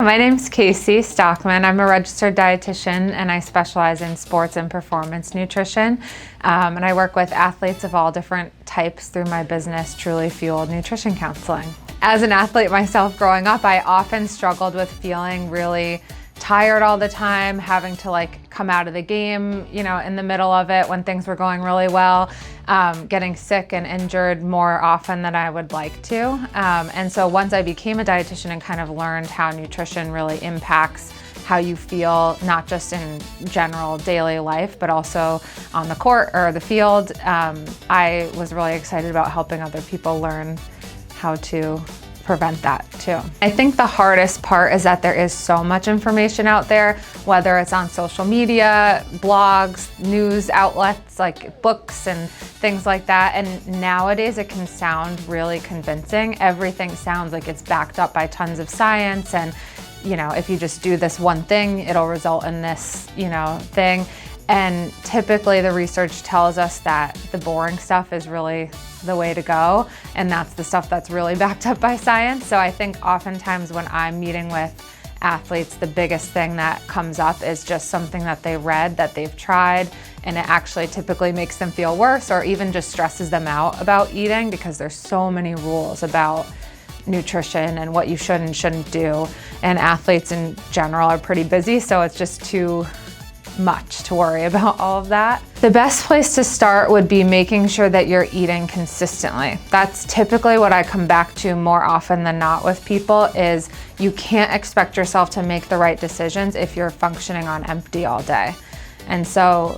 My name's Casey Stockman. I'm a registered dietitian and I specialize in sports and performance nutrition. And I work with athletes of all different types through my business, Truly Fueled Nutrition Counseling. As an athlete myself growing up, I often struggled with feeling really tired all the time, having to come out of the game, in the middle of it when things were going really well, getting sick and injured more often than I would like to. And so once I became a dietitian and kind of learned how nutrition really impacts how you feel, not just in general daily life, but also on the court or the field, I was really excited about helping other people learn how to prevent that too. I think the hardest part is that there is so much information out there, whether it's on social media, blogs, news outlets like books and things like that. And nowadays it can sound really convincing. Everything sounds like it's backed up by tons of science, and if you just do this one thing, it'll result in this, thing. And typically the research tells us that the boring stuff is really the way to go, and that's the stuff that's really backed up by science. So I think oftentimes when I'm meeting with athletes, the biggest thing that comes up is just something that they read, that they've tried, and it actually typically makes them feel worse or even just stresses them out about eating, because there's so many rules about nutrition and what you should and shouldn't do. And athletes in general are pretty busy, so it's just too much to worry about all of that. The best place to start would be making sure that you're eating consistently. That's typically what I come back to more often than not with people, is you can't expect yourself to make the right decisions if you're functioning on empty all day. And so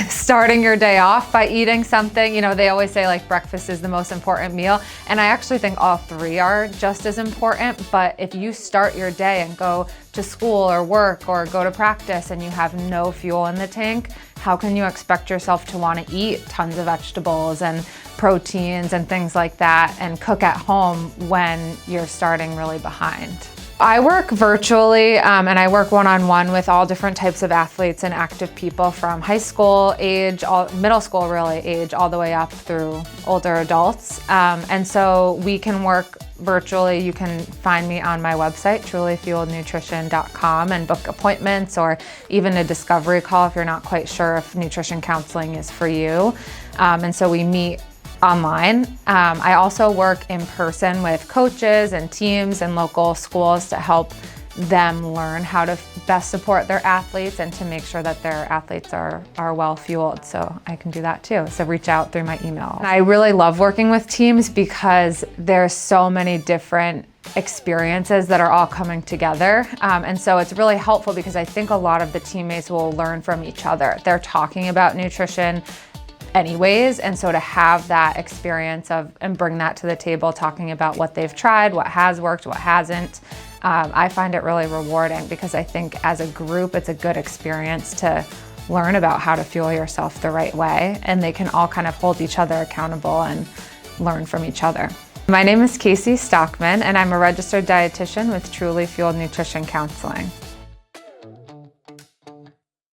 starting your day off by eating something, they always say breakfast is the most important meal, and I actually think all three are just as important. But if you start your day and go to school or work or go to practice and you have no fuel in the tank, how can you expect yourself to want to eat tons of vegetables and proteins and things like that and cook at home when you're starting really behind? I work virtually and I work one-on-one with all different types of athletes and active people, from high school age, middle school really age, all the way up through older adults. And so we can work virtually. You can find me on my website, trulyfuelednutrition.com, and book appointments or even a discovery call if you're not quite sure if nutrition counseling is for you. And so we meet online. I also work in person with coaches and teams and local schools to help them learn how to best support their athletes and to make sure that their athletes are well fueled. So I can do that too. So reach out through my email. And I really love working with teams because there's so many different experiences that are all coming together. And so it's really helpful because I think a lot of the teammates will learn from each other. They're talking about nutrition anyways, and so to have that experience and bring that to the table, talking about what they've tried, what has worked, what hasn't, I find it really rewarding, because I think as a group it's a good experience to learn about how to fuel yourself the right way, and they can all kind of hold each other accountable and learn from each other. My name is Casey Stockman and I'm a registered dietitian with Truly Fueled Nutrition Counseling.